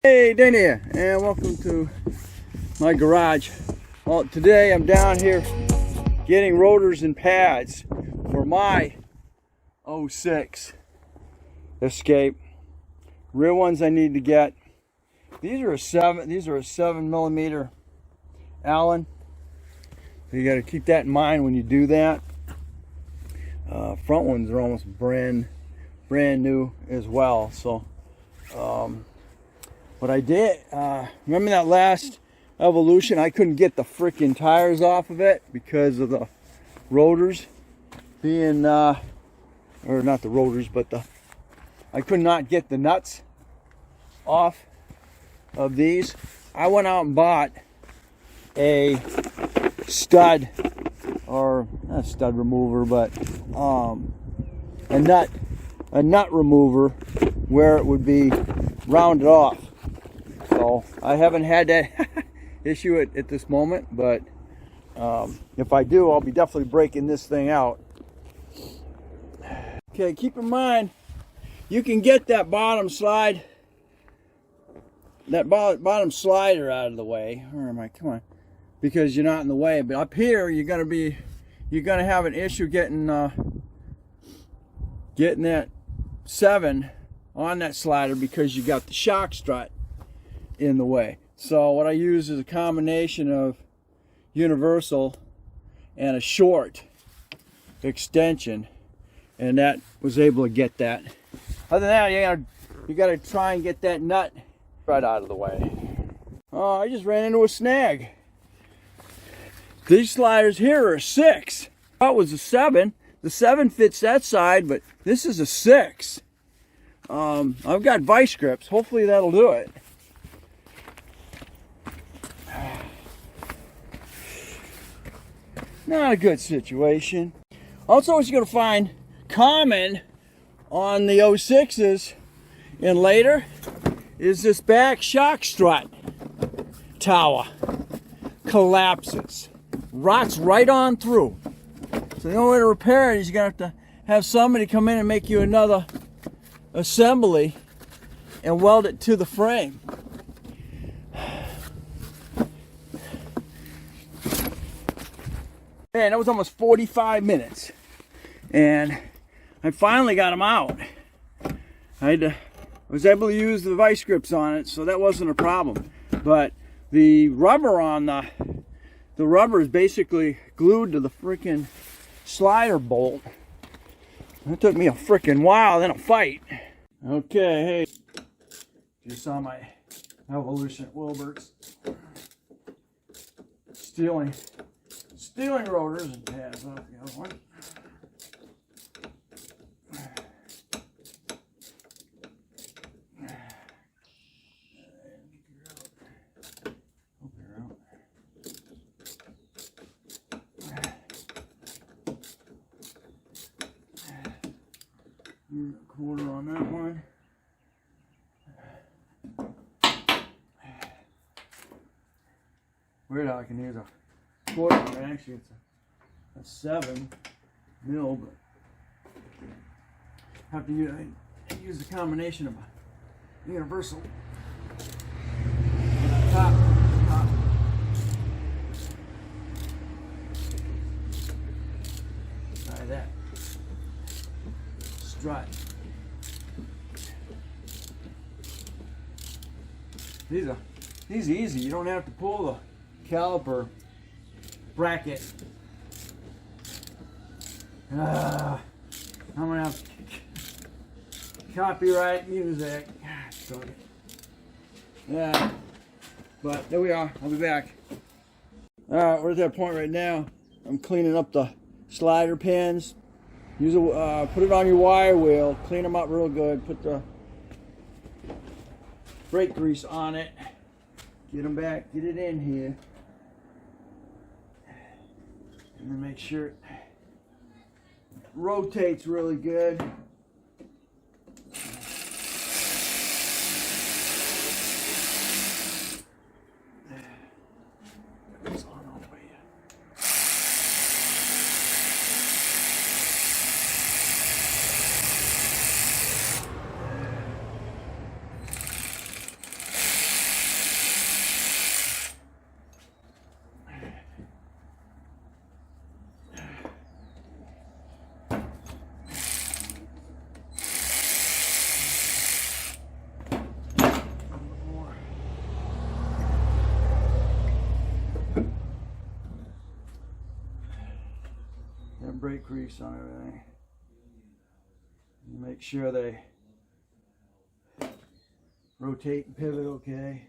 Hey, Dane here, and welcome to my garage. Well, today I'm down here getting rotors and pads for my 06 Escape. Real ones I need to get. These are a 7mm Allen. So you got to keep that in mind when you do that. Front ones are almost brand new as well. So what I did, remember that last Evolution, I couldn't get the freaking tires off of it because of the rotors being, or not the rotors, but I could not get the nuts off of these. I went out and bought a stud, or not a stud remover, but a nut remover where it would be rounded off. So I haven't had that issue at this moment, but if I do, I'll be definitely breaking this thing out. Okay, keep in mind, you can get that bottom slide, bottom slider out of the way. Where am I? Come on, because you're not in the way. But up here, you're gonna have an issue getting that 7 on that slider because you got the shock strut in the way. So what I use is a combination of universal and a short extension, and that was able to get that. Other than that, you gotta try and get that nut right out of the way. Oh, I just ran into a snag. These sliders here are a 6. That was a 7. The 7 fits that side, but this is a 6. I've got vice grips. Hopefully that'll do it. Not a good situation. Also, what you're going to find common on the 06s and later is this back shock strut tower collapses, rots right on through. So the only way to repair it is you're going to have somebody come in and make you another assembly and weld it to the frame. Man, that was almost 45 minutes, and I finally got them out. I was able to use the vice grips on it, so that wasn't a problem. But the rubber on the rubber is basically glued to the freaking slider bolt. That took me a freaking while, then a fight. Okay, hey, you saw my Evolution at Wilbert's. Stealing rotors and pads off the other one. Quarter on that one. Weird how I can use a quarter, but actually it's a 7 mil, but have to use the combination of a universal top. Try that strut. These are easy. You don't have to pull the caliper bracket. I'm gonna have copyright music. Yeah, but there we are. I'll be back. Alright, we're at that point right now. I'm cleaning up the slider pins. Put it on your wire wheel, clean them up real good, put the brake grease on it, get them back, get it in here, and then make sure it rotates really good. crease on everything. Make sure they rotate and pivot okay.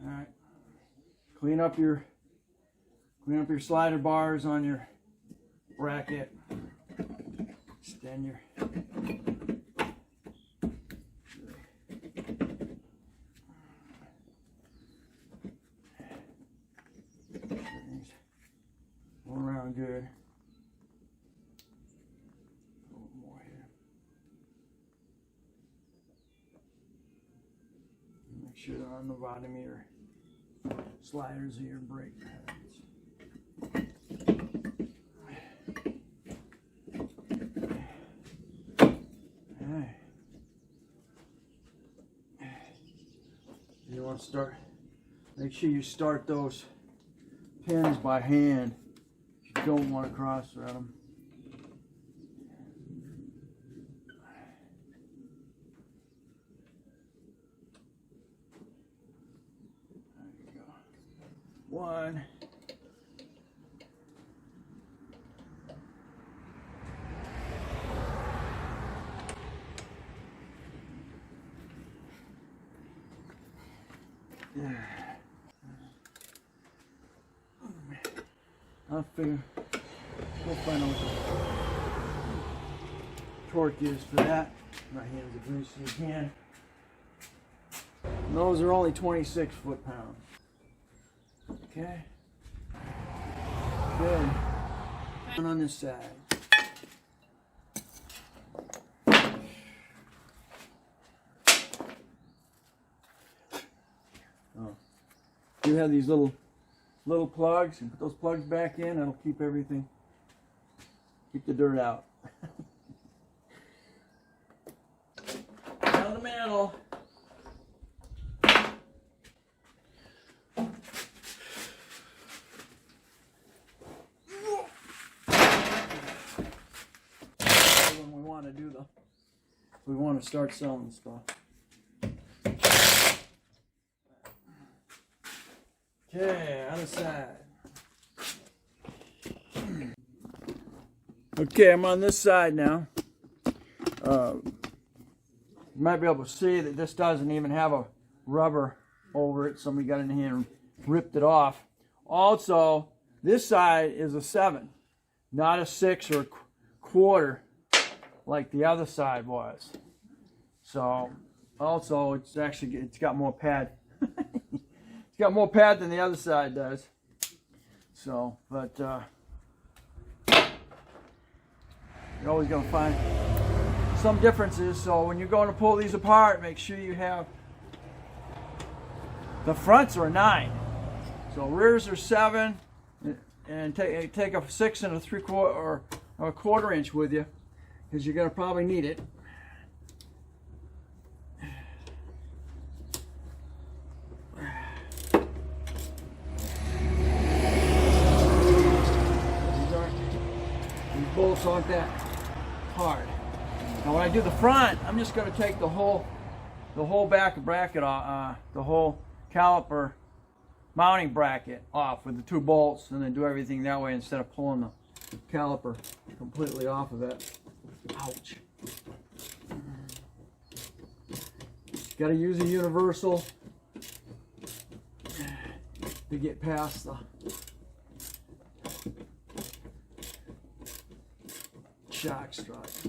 Alright. Clean up your slider bars on your bracket. Extend your all around good. A little more here. Make sure they're on the bottom of your sliders of your brake pads. Alright. You want to start, make sure you start those pins by hand. You don't want to cross thread them. There you go. One. Yeah. I'll figure, we'll find out what the torque is for that. My hands are greasy as you can. And those are only 26 foot-pounds. Okay. Good. And on this side. Oh. You have these little plugs, and put those plugs back in. That'll keep everything, keep the dirt out. Down the mantle. When we want to do the, we want to start selling stuff. Okay, other side. Okay, I'm on this side now. You might be able to see that this doesn't even have a rubber over it. Somebody got in here and ripped it off. Also, this side is a 7, not a 6 or a quarter like the other side was. So, also, it's got more pad. Got more pad than the other side does. So, but you're always going to find some differences. So when you're going to pull these apart, make sure you have, the fronts are 9, so rears are 7, and take a 6 and a 3/4 or a 1/4 inch with you, because you're going to probably need it. Bolts aren't that hard. Now when I do the front, I'm just going to take the whole back bracket off, the whole caliper mounting bracket off with the 2 bolts, and then do everything that way instead of pulling the caliper completely off of it. Ouch. Got to use a universal to get past the shock strut.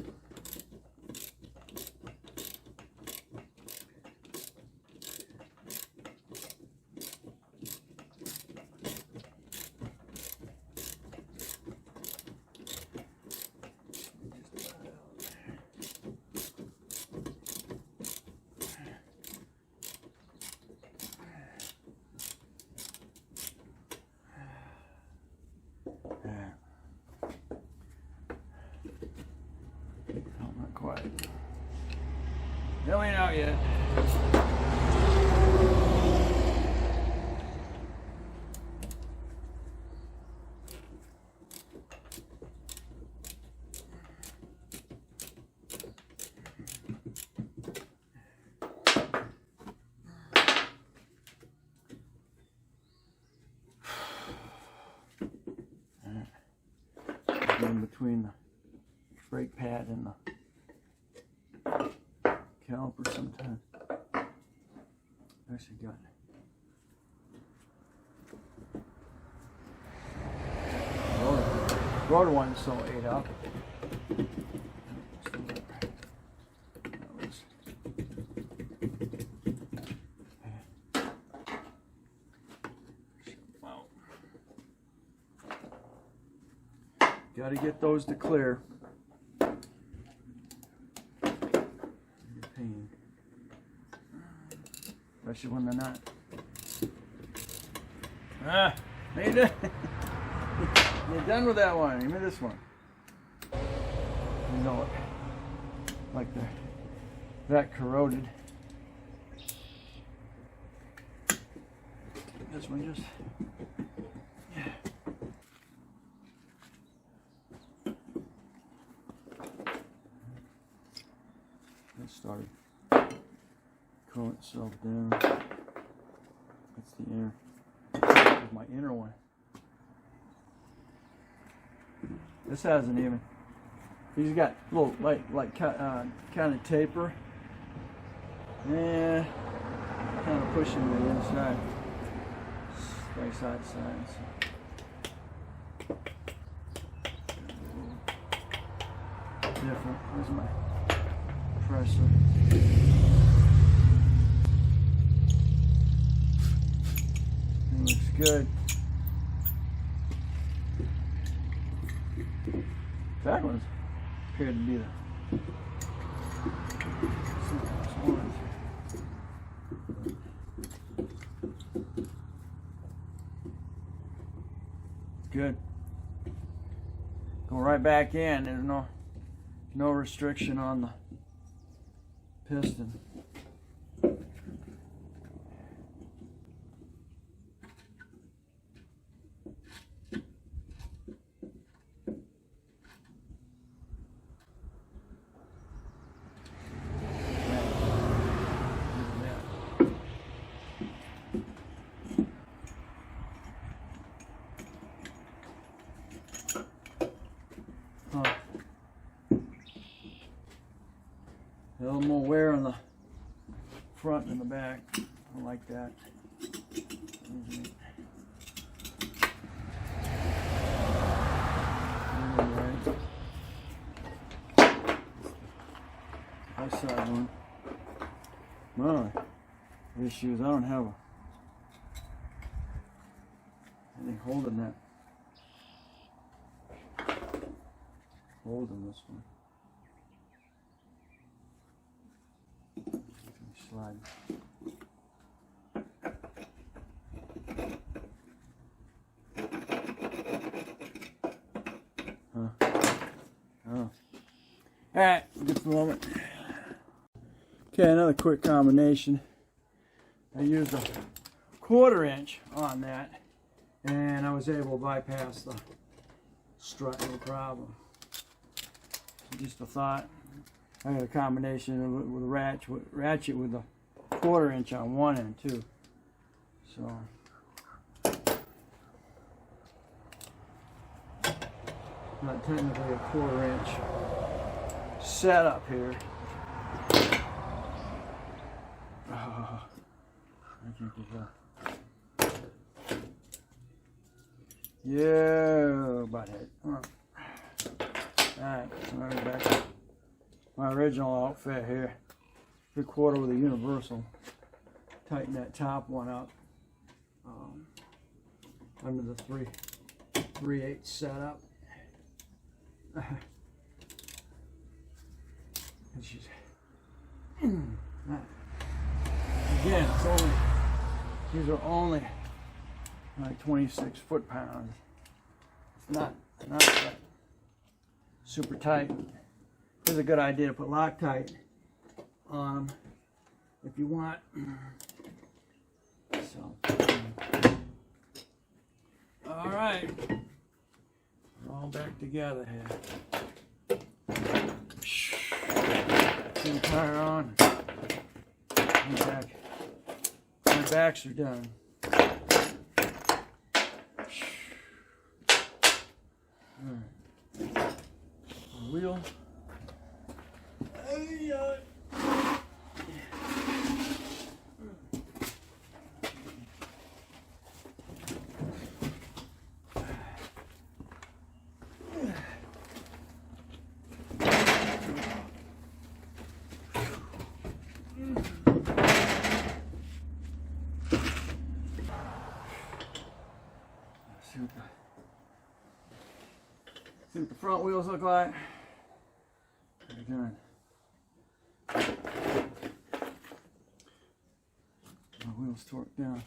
No, ain't out yet. between the brake pad and the caliper sometimes. Actually got it. Rotor one so ate up. Got to get those to clear. Pain. Especially when they're not. Ah, made it. You're done with that one. Give me this one. You know it. Like that corroded. This one just. It started cooling itself down. That's the inner. That's my inner one. This hasn't even. He's got a little kind of taper. Yeah, kind of pushing the inside, right side to side. So. Different. There's my pressure. It looks good. That one's appeared to be the simplest ones. Good. Go right back in. There's no restriction on the piston. A little more wear on the front and the back. I like that. Outside one. My issues. I don't have anything holding that. Holding this one. Slide. Huh. Oh. Alright, just a moment. Okay, another quick combination. I used a 1/4 inch on that, and I was able to bypass the strut, no problem. Just a thought. I got a combination with a ratchet with a 1/4 inch on one end too. So not technically a 1/4 inch setup here. Oh, I can't get that. Yeah, butthead. Alright, so I'm back to my original outfit here. 3/4 with a universal. Tighten that top one up under the 3/8 setup. And she's again, it's only, these are only like 26 foot-pounds. It's not that super tight. It's a good idea to put Loctite on them if you want. So, all right, we're all back together here. Put the tire on. My backs are done. All right. wheel. See what the front wheels look like. Very good. My wheels torqued down.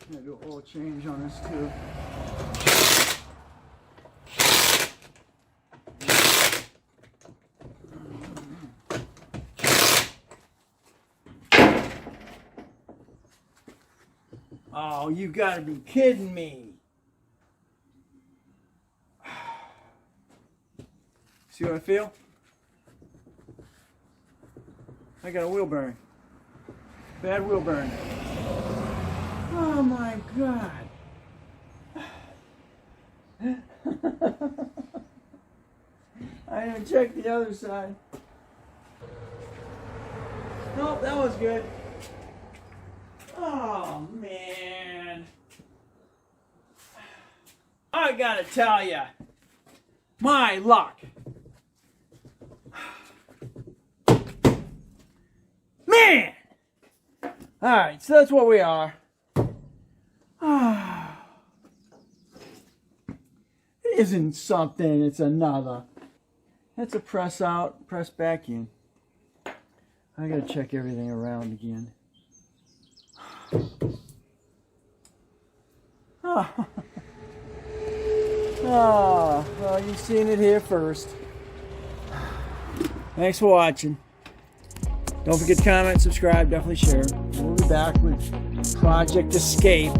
I'm gonna do an oil change on this too. Oh, you gotta be kidding me. See what I feel? I got a wheel bearing. Bad wheel bearing. Oh my God. I didn't check the other side. Nope, that was good. Oh man. I gotta tell ya, my luck. Man! Alright, so that's what we are. It isn't something, it's another. That's a press out, press back in. I gotta check everything around again. Well, you've seen it here first. Thanks for watching. Don't forget to comment, subscribe, definitely share. We'll be back with Project Escape.